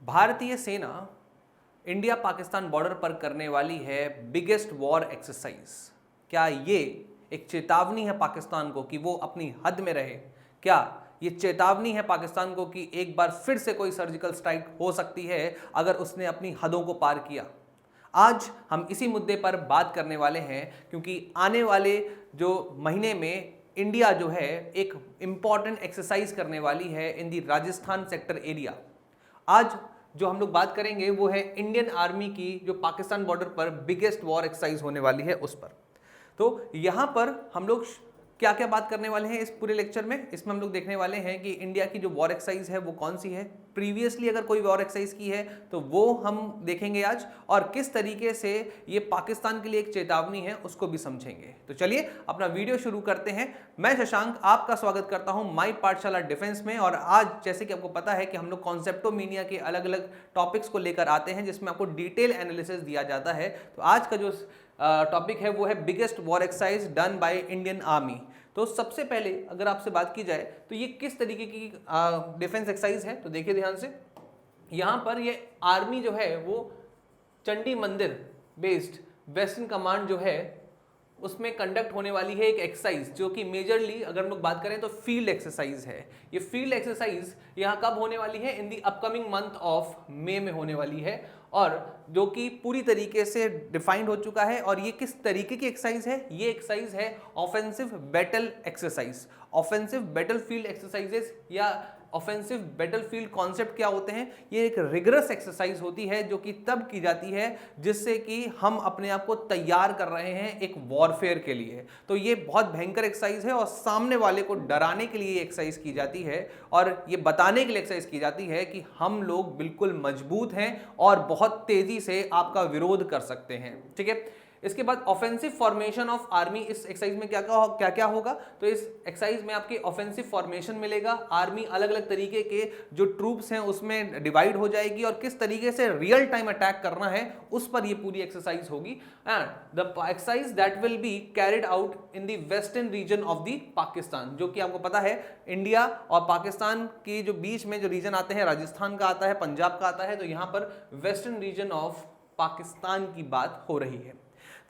भारतीय सेना India Pakistan border पर करने वाली है बिगेस्ट वॉर एक्सरसाइज। क्या ये एक चेतावनी है पाकिस्तान को कि वो अपनी हद में रहे? क्या ये चेतावनी है पाकिस्तान को कि एक बार फिर से कोई सर्जिकल स्ट्राइक हो सकती है अगर उसने अपनी हदों को पार किया? आज हम इसी मुद्दे पर बात करने वाले हैं क्योंकि आने वाले जो महीने में इंडिया जो है एक इंपॉर्टेंट एक्सरसाइज करने वाली है in the Rajasthan sector area. आज जो हम लोग बात करेंगे वो है इंडियन आर्मी की जो पाकिस्तान बॉर्डर पर बिगेस्ट वॉर एक्सरसाइज होने वाली है उस पर। तो यहां पर हम लोग क्या क्या बात करने वाले हैं इस पूरे लेक्चर में? इसमें हम लोग देखने वाले हैं कि इंडिया की जो वॉर एक्सरसाइज है वो कौन सी है, प्रीवियसली अगर कोई वॉर एक्सरसाइज की है तो वो हम देखेंगे आज, और किस तरीके से ये पाकिस्तान के लिए एक चेतावनी है उसको भी समझेंगे। तो चलिए अपना वीडियो शुरू करते हैं। मैं शशांक आपका स्वागत करता हूं माई पाठशाला डिफेंस में। और आज जैसे कि आपको पता है कि हम लोग कॉन्सेप्टोमीनिया के अलग अलग टॉपिक्स को लेकर आते हैं जिसमें आपको डिटेल एनालिसिस दिया जाता है। तो आज का जो टॉपिक है वो है biggest war exercise done by Indian army. तो सबसे पहले अगर आपसे बात की जाए तो ये किस तरीके की डिफेंस एक्सरसाइज है, तो देखिए ध्यान से। यहां पर ये आर्मी जो है वो चंडी मंदिर बेस्ड वेस्टर्न कमांड जो है उसमें कंडक्ट होने वाली है एक एक्सरसाइज जो कि मेजरली अगर हम लोग बात करें तो फील्ड एक्सरसाइज है। ये फील्ड एक्सरसाइज यहाँ कब होने वाली है? In the upcoming month of May में होने वाली है, और जो कि पूरी तरीके से डिफाइंड हो चुका है। और ये किस तरीके की एक्सरसाइज है? ये एक्सरसाइज है offensive battle exercise. Offensive battle field exercises या ऑफेंसिव बैटलफील्ड कॉन्सेप्ट क्या होते हैं? ये एक रिगरस एक्सरसाइज होती है जो कि तब की जाती है जिससे कि हम अपने आप को तैयार कर रहे हैं एक वॉरफेयर के लिए। तो ये बहुत भयंकर एक्सरसाइज है और सामने वाले को डराने के लिए एक्सरसाइज की जाती है और ये बताने के लिए एक्सरसाइज की जाती है कि हम लोग बिल्कुल मजबूत हैं और बहुत तेजी से आपका विरोध कर सकते हैं। ठीक है, इसके बाद ऑफेंसिव फॉर्मेशन ऑफ आर्मी। इस एक्सरसाइज में क्या क्या होगा? तो इस एक्सरसाइज में आपके ऑफेंसिव फॉर्मेशन मिलेगा। आर्मी अलग अलग तरीके के जो ट्रूप्स हैं उसमें डिवाइड हो जाएगी और किस तरीके से रियल टाइम अटैक करना है उस पर ये पूरी एक्सरसाइज होगी। And the exercise that will be carried out in the western region of the Pakistan, जो कि आपको पता है इंडिया और पाकिस्तान के जो बीच में जो रीजन आते हैं, राजस्थान का आता है, पंजाब का आता है, तो यहां पर वेस्टर्न रीजन ऑफ पाकिस्तान की बात हो रही है।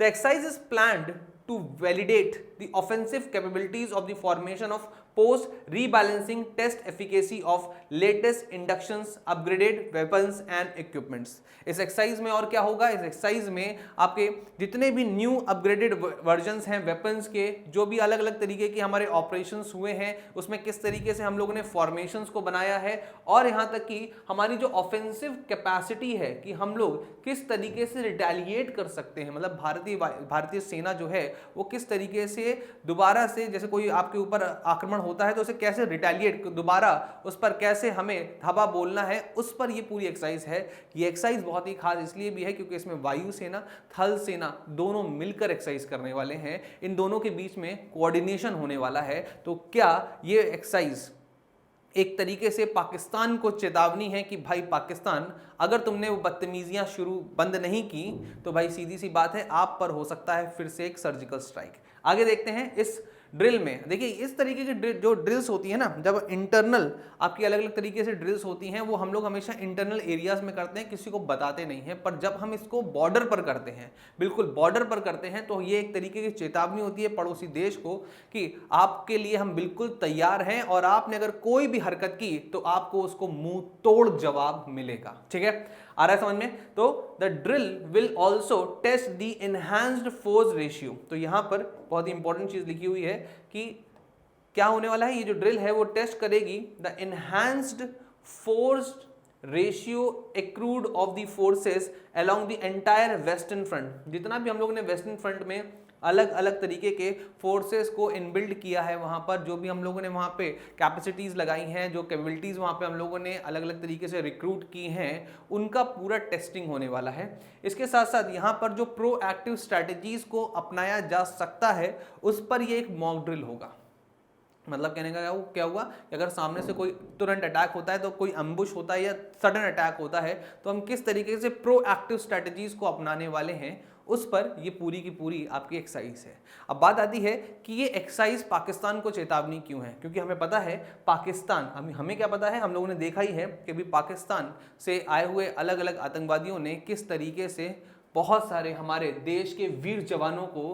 The exercise is planned to validate the offensive capabilities of the formation of post rebalancing, test efficacy of latest inductions, upgraded weapons and equipments। इस एक्सरसाइज में और क्या होगा? इस एक्सरसाइज में आपके जितने भी न्यू अपग्रेडेड वर्जन्स हैं वेपन्स के, जो भी अलग अलग तरीके के हमारे ऑपरेशंस हुए हैं उसमें किस तरीके से हम लोगों ने फॉर्मेशंस को बनाया है, और यहाँ तक कि हमारी जो ऑफेंसिव कैपेसिटी है कि हम लोग किस तरीके से रिटेलिएट कर सकते हैं, मतलब भारतीय सेना जो है वो किस तरीके से दोबारा से, जैसे कोई आपके ऊपर आक्रमण होता है तो उसे कैसे रिटेलिएट, दोबारा उस पर कैसे हमें धावा बोलना है, उस पर ये पूरी एक्सरसाइज है। ये एक्सरसाइज बहुत ही खास इसलिए भी है क्योंकि इसमें वायु सेना, थल सेना दोनों मिलकर एक्सरसाइज करने वाले हैं। इन दोनों के बीच में कोऑर्डिनेशन होने वाला है। तो क्या ये एक्सरसाइज एक तरीके से पाकिस्तान को चेतावनी है कि भाई पाकिस्तान, अगर तुमने वो बदतमीजियां बंद नहीं की तो भाई सीधी सी बात है आप पर हो सकता है फिर से एक सर्जिकल स्ट्राइक। आगे देखते हैं इस ड्रिल में। देखिए इस तरीके की जो ड्रिल्स होती है ना, जब इंटरनल आपकी अलग अलग तरीके से ड्रिल्स होती हैं वो हम लोग हमेशा इंटरनल एरियाज में करते हैं, किसी को बताते नहीं हैं। पर जब हम इसको बॉर्डर पर करते हैं, बिल्कुल बॉर्डर पर करते हैं, तो ये एक तरीके की चेतावनी होती है पड़ोसी देश को कि आपके लिए हम बिल्कुल तैयार हैं और आपने अगर कोई भी हरकत की तो आपको उसको मुंह तोड़ जवाब मिलेगा। ठीक है, आ रहा है समझ में? तो the drill will also test the enhanced force ratio. तो यहां पर बहुत ही इंपॉर्टेंट चीज लिखी हुई है कि क्या होने वाला है, ये जो ड्रिल है वो टेस्ट करेगी the enhanced force ratio accrued of the forces along the entire western front. जितना भी हम लोगों ने वेस्टर्न फ्रंट में अलग अलग तरीके के फोर्सेस को इनबिल्ड किया है, वहां पर जो भी हम लोगों ने वहां पे कैपेसिटीज लगाई हैं, जो कैपेबिलिटीज वहां पे हम लोगों ने अलग अलग तरीके से रिक्रूट की हैं, उनका पूरा टेस्टिंग होने वाला है। इसके साथ साथ यहाँ पर जो प्रोएक्टिव स्ट्रैटेजीज को अपनाया जा सकता है उस पर ये एक मॉक ड्रिल होगा। मतलब कहने का क्या हुआ कि अगर सामने से कोई तुरंत अटैक होता है, तो कोई अम्बुश होता है या सडन अटैक होता है, तो हम किस तरीके से प्रोएक्टिव स्ट्रेटजीज को अपनाने वाले हैं, उस पर ये पूरी की पूरी आपकी एक्सरसाइज है। अब बात आती है कि ये एक्सरसाइज पाकिस्तान को चेतावनी क्यों है, क्योंकि हमें पता है पाकिस्तान, हमें क्या पता है, हम लोगों ने देखा ही है कि अभी पाकिस्तान से आए हुए अलग अलग आतंकवादियों ने किस तरीके से बहुत सारे हमारे देश के वीर जवानों को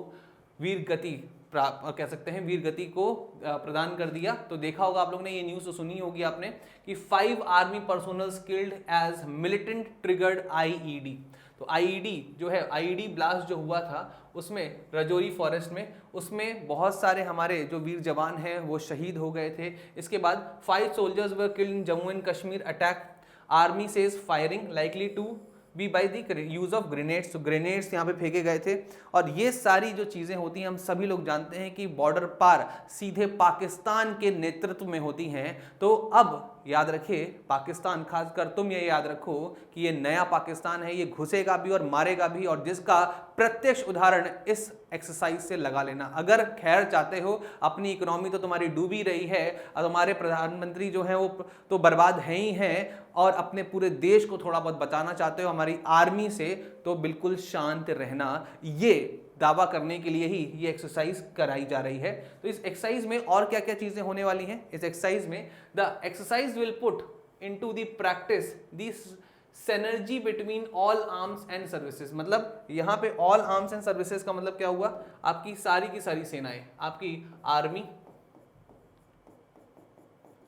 वीर गति कह सकते हैं, वीर गति को प्रदान कर दिया। तो देखा होगा आप लोगों ने, ये न्यूज़ तो सुनी होगी आपने कि 5 army personnels killed as militant triggered IED. तो आईईडी जो है, आईईडी ब्लास्ट जो हुआ था उसमें रजौरी फॉरेस्ट में, उसमें बहुत सारे हमारे जो वीर जवान हैं वो शहीद हो गए थे। इसके बाद 5 soldiers were killed in Jammu and Kashmir attack, army says firing likely to be by the use of grenades. तो ग्रेनेड्स यहाँ पे फेंके गए थे। और ये सारी जो चीज़ें होती हैं, हम सभी लोग जानते हैं कि बॉर्डर पार सीधे पाकिस्तान के नेतृत्व में होती हैं। तो अब याद रखिए, पाकिस्तान, खासकर तुम ये याद रखो कि ये नया पाकिस्तान है, ये घुसेगा भी और मारेगा भी, और जिसका प्रत्यक्ष उदाहरण इस एक्सरसाइज से लगा लेना। अगर खैर चाहते हो, अपनी इकोनॉमी तो तुम्हारी डूबी रही है और तुम्हारे प्रधानमंत्री जो हैं वो तो बर्बाद हैं ही हैं, और अपने पूरे देश को थोड़ा बहुत बचाना चाहते हो हमारी आर्मी से, तो बिल्कुल शांत रहना। ये दावा करने के लिए ही ये एक्सरसाइज कराई जा रही है। तो इस एक्सरसाइज में और क्या क्या चीजें होने वाली हैं, इस एक्सरसाइज में the exercise will put into the practice this synergy between all arms and services. मतलब यहाँ पे ऑल आर्म्स एंड सर्विसेज का मतलब क्या हुआ, आपकी सारी की सारी सेनाएं, आपकी आर्मी,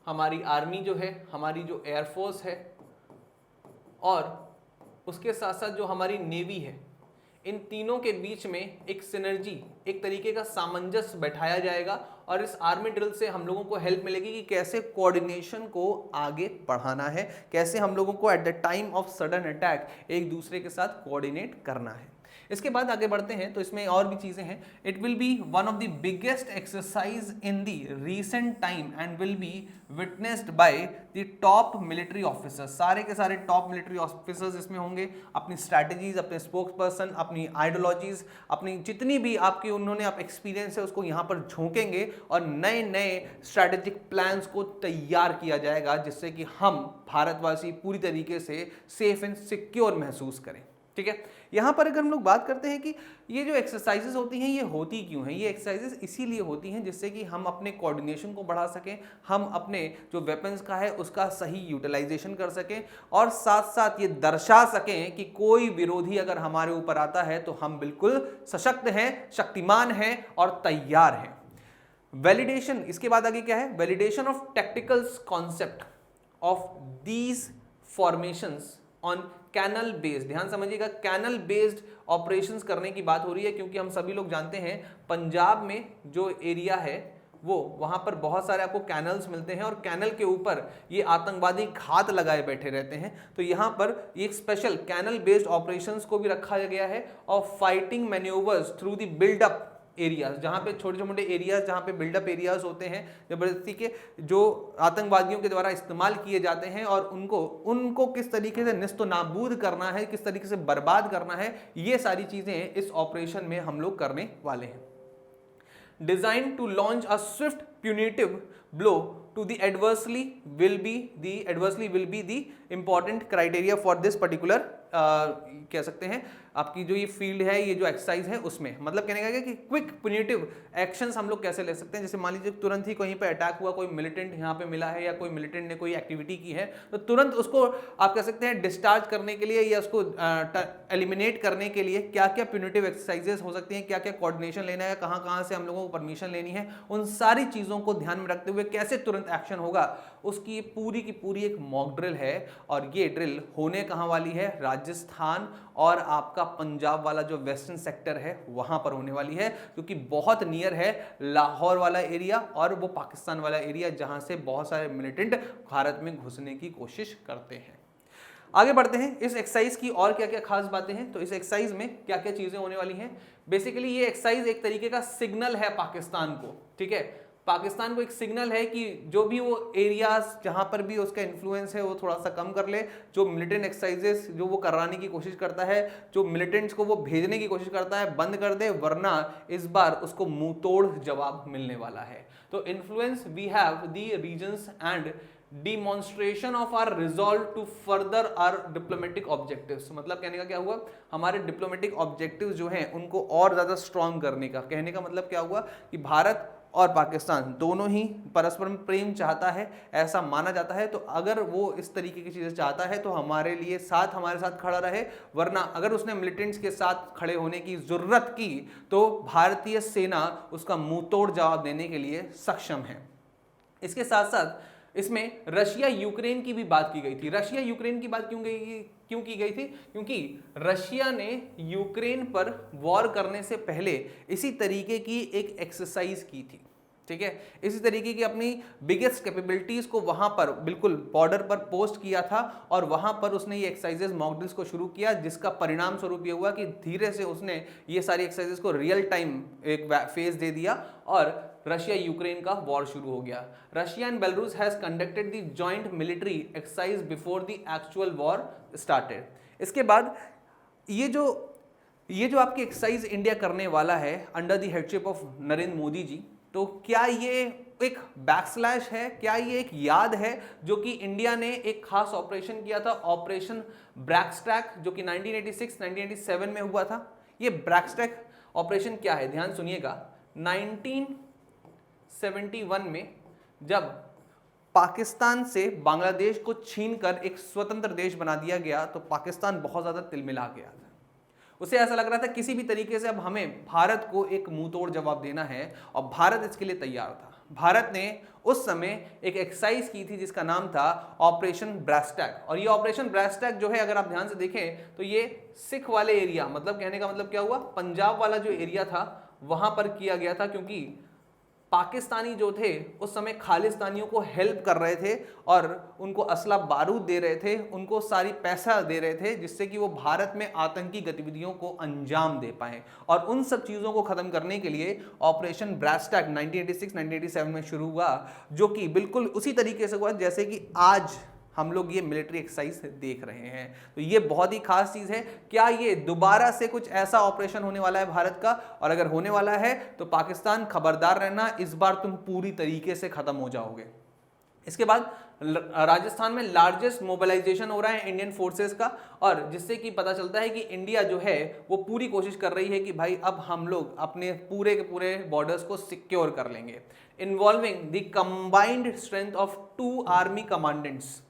हमारी आर्मी जो है, हमारी जो एयरफोर्स है, और उसके साथ साथ जो हमारी नेवी है, इन तीनों के बीच में एक सिनर्जी, एक तरीके का सामंजस्य बैठाया जाएगा। और इस आर्मी ड्रिल से हम लोगों को हेल्प मिलेगी कि कैसे कोऑर्डिनेशन को आगे बढ़ाना है, कैसे हम लोगों को at the time of sudden attack एक दूसरे के साथ कोऑर्डिनेट करना है। इसके बाद आगे बढ़ते हैं तो इसमें और भी चीजें हैं। It will be one of the biggest exercise in the recent time and will be witnessed by the top military officers. सारे के सारे टॉप मिलिट्री ऑफिसर्स इसमें होंगे। अपनी स्ट्रैटेजीज, अपने स्पोक्स पर्सन, अपनी आइडियोलॉजीज, अपनी जितनी भी आपकी उन्होंने आप एक्सपीरियंस है उसको यहाँ पर झोंकेंगे और नए नए स्ट्रैटेजिक प्लान्स को तैयार किया जाएगा, जिससे कि हम भारतवासी पूरी तरीके से सेफ एंड सिक्योर महसूस करें। ठीक है, यहाँ पर अगर हम लोग बात करते हैं कि ये जो एक्सरसाइजेस होती हैं ये होती क्यों हैं, ये एक्सरसाइजेस इसीलिए होती हैं जिससे कि हम अपने कोऑर्डिनेशन को बढ़ा सकें, हम अपने जो वेपन्स का है उसका सही यूटिलाइजेशन कर सकें, और साथ साथ ये दर्शा सकें कि कोई विरोधी अगर हमारे ऊपर आता है तो हम बिल्कुल सशक्त हैं, शक्तिमान हैं और तैयार हैं। वैलिडेशन, इसके बाद आगे क्या है, validation of tactical concept of these formations on canal based. ध्यान समझिएगा, कैनल बेस्ड ऑपरेशंस करने की बात हो रही है, क्योंकि हम सभी लोग जानते हैं पंजाब में जो एरिया है वो वहां पर बहुत सारे आपको कैनल्स मिलते हैं और कैनल के ऊपर ये आतंकवादी घात लगाए बैठे रहते हैं। तो यहाँ पर एक स्पेशल कैनल बेस्ड ऑपरेशंस को भी रखा गया है और fighting manoeuvres through the buildup areas, जहाँ पे छोटे मोटे एरियाज, जहाँ पे बिल्डअप एरियाज होते हैं जबरदस्ती के, जो आतंकवादियों के द्वारा इस्तेमाल किए जाते हैं, और उनको किस तरीके से निस्तो नाबूद करना है, किस तरीके से बर्बाद करना है, ये सारी चीजें इस ऑपरेशन में हम लोग करने वाले हैं। Design to launch a swift punitive blow to the adversely will be the important criteria for this particular कह सकते हैं आपकी जो ये फील्ड है, ये जो एक्सरसाइज है उसमें, मतलब कहने का कि क्विक पुनिटिव एक्शंस हम लोग कैसे ले सकते हैं। जैसे मान लीजिए तुरंत ही कहीं पे अटैक हुआ, कोई मिलिटेंट यहाँ पे मिला है या कोई मिलिटेंट ने कोई एक्टिविटी की है, तो तुरंत उसको आप कह सकते हैं डिस्चार्ज करने के लिए या उसको एलिमिनेट करने के लिए क्या क्या पुनिटिव एक्सरसाइजेस हो सकती हैं, क्या क्या कोऑर्डिनेशन लेना है, कहाँ कहाँ से हम लोगों को परमिशन लेनी है, उन सारी चीज़ों को ध्यान में रखते हुए कैसे तुरंत एक्शन होगा, उसकी पूरी की पूरी एक मॉक ड्रिल है। और ये ड्रिल होने कहाँ वाली है, राजस्थान और आपका पंजाब वाला जो वेस्टर्न सेक्टर है वहां पर होने वाली है, क्योंकि बहुत नियर है लाहौर वाला एरिया और वो पाकिस्तान वाला एरिया, जहां से बहुत सारे मिलिटेंट भारत में घुसने की कोशिश करते हैं। आगे बढ़ते हैं, इस एक्सरसाइज की और क्या क्या खास बातें हैं। तो इस एक्सरसाइज में क्या क्या चीजें होने वाली हैं, बेसिकली ये एक्सरसाइज एक तरीके का सिग्नल है पाकिस्तान को, ठीक है, पाकिस्तान को एक सिग्नल है कि जो भी वो एरियाज जहां पर भी उसका इन्फ्लुएंस है वो थोड़ा सा कम कर ले, जो मिलिटेंट एक्सरसाइजेस जो वो कराने की कोशिश करता है, जो मिलिटेंट्स को वो भेजने की कोशिश करता है, बंद कर दे, वरना इस बार उसको मुंह तोड़ जवाब मिलने वाला है। तो influence we have the regions and demonstration of our resolve to further our diplomatic objectives. मतलब कहने का क्या हुआ, हमारे डिप्लोमेटिक ऑब्जेक्टिव्स जो हैं उनको और ज्यादा स्ट्रॉन्ग करने का। कहने का मतलब क्या हुआ कि भारत और पाकिस्तान दोनों ही परस्पर प्रेम चाहता है, ऐसा माना जाता है। तो अगर वो इस तरीके की चीजें चाहता है तो हमारे लिए हमारे साथ खड़ा रहे, वरना अगर उसने मिलिटेंट्स के साथ खड़े होने की जरूरत की तो भारतीय सेना उसका मुंह तोड़ जवाब देने के लिए सक्षम है। इसके साथ साथ इसमें रशिया यूक्रेन की भी बात की गई थी। रशिया यूक्रेन की बात क्यों की गई थी? क्योंकि रशिया ने यूक्रेन पर वॉर करने से पहले इसी तरीके की एक एक्सरसाइज की थी, ठीक है। इसी तरीके की अपनी बिगेस्ट कैपेबिलिटीज को वहां पर बिल्कुल बॉर्डर पर पोस्ट किया था और वहां पर उसने ये एक्सरसाइजेस मॉक ड्रिल्स को शुरू किया, जिसका परिणाम स्वरूप ये हुआ कि धीरे से उसने ये सारी एक्सरसाइजेस को रियल टाइम एक फेज दे दिया और रशिया यूक्रेन का वॉर शुरू हो गया। Russia and Belarus has conducted the joint military exercise before the actual war started. इसके बाद ये जो आपकी एक्सरसाइज इंडिया करने वाला है under the headship of Narendra Modi ji, तो क्या ये एक बैकस्लैश है, क्या ये एक याद है जो कि इंडिया ने एक खास ऑपरेशन किया था, ऑपरेशन ब्रैक्सटैक, जो कि 1986-1987 में हुआ था। ये ब्रैक्सटैक ऑपरेशन क्या है, ध्यान सुनिएगा। 1971 में जब पाकिस्तान से बांग्लादेश को छीनकर एक स्वतंत्र देश बना दिया गया तो पाकिस्तान बहुत ज्यादा तिलमिला गया था। उसे ऐसा लग रहा था किसी भी तरीके से अब हमें भारत को एक मुंहतोड़ जवाब देना है और भारत इसके लिए तैयार था। भारत ने उस समय एक एक्सरसाइज की थी जिसका नाम था ऑपरेशन ब्रैक्सटैक। और ये ऑपरेशन ब्रैक्सटैक जो है, अगर आप ध्यान से देखें तो ये सिख वाले एरिया, मतलब कहने का मतलब क्या हुआ, पंजाब वाला जो एरिया था वहां पर किया गया था, क्योंकि पाकिस्तानी जो थे उस समय खालिस्तानियों को हेल्प कर रहे थे और उनको असला बारूद दे रहे थे, उनको सारी पैसा दे रहे थे, जिससे कि वो भारत में आतंकी गतिविधियों को अंजाम दे पाए। और उन सब चीज़ों को ख़त्म करने के लिए ऑपरेशन ब्रैक्सटैक 1986-1987 में शुरू हुआ, जो कि बिल्कुल उसी तरीके से हुआ जैसे कि आज हम लोग ये मिलिट्री एक्सरसाइज देख रहे हैं। तो ये बहुत ही खास चीज है। क्या ये दोबारा से कुछ ऐसा ऑपरेशन होने वाला है भारत का? और अगर होने वाला है तो पाकिस्तान खबरदार रहना, इस बार तुम पूरी तरीके से खत्म हो जाओगे। इसके बाद राजस्थान में लार्जेस्ट मोबिलाइजेशन हो रहा है इंडियन फोर्सेस का, और जिससे कि पता चलता है कि इंडिया जो है वो पूरी कोशिश कर रही है कि भाई अब हम लोग अपने पूरे के पूरे बॉर्डर्स को सिक्योर कर लेंगे। Involving the combined strength of 2 army commandants.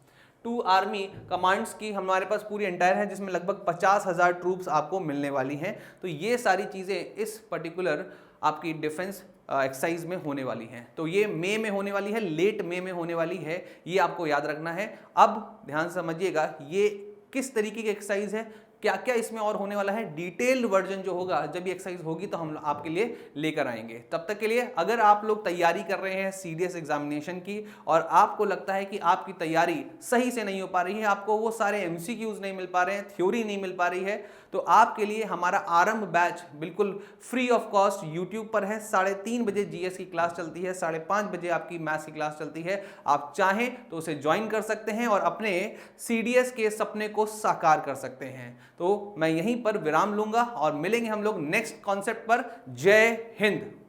2 army commands की हमारे पास पूरी एंटायर है, जिसमें लगभग 50,000 ट्रूप्स आपको मिलने वाली हैं। तो ये सारी चीज़ें इस पर्टिकुलर आपकी डिफेंस एक्सरसाइज में होने वाली हैं। तो ये मई में होने वाली है, लेट मई में होने वाली है, ये आपको याद रखना है। अब ध्यान समझिएगा ये किस तरीके की एक्सरसाइज है, क्या क्या इसमें और होने वाला है। डिटेल्ड वर्जन जो होगा जब ये एक्सरसाइज होगी तो हम आपके लिए लेकर आएंगे। तब तक के लिए अगर आप लोग तैयारी कर रहे हैं सीडीएस एग्जामिनेशन की और आपको लगता है कि आपकी तैयारी सही से नहीं हो पा रही है, आपको वो सारे एमसीक्यूज नहीं मिल पा रहे हैं, थ्योरी नहीं मिल पा रही है, तो आपके लिए हमारा आरंभ बैच बिल्कुल फ्री ऑफ कॉस्ट यूट्यूब पर है। 3:30 बजे जीएस की क्लास चलती है, 5:30 बजे आपकी मैथ्स की क्लास चलती है। आप चाहें तो उसे ज्वाइन कर सकते हैं और अपने सीडीएस के सपने को साकार कर सकते हैं। तो मैं यहीं पर विराम लूंगा और मिलेंगे हम लोग नेक्स्ट कॉन्सेप्ट पर। जय हिंद।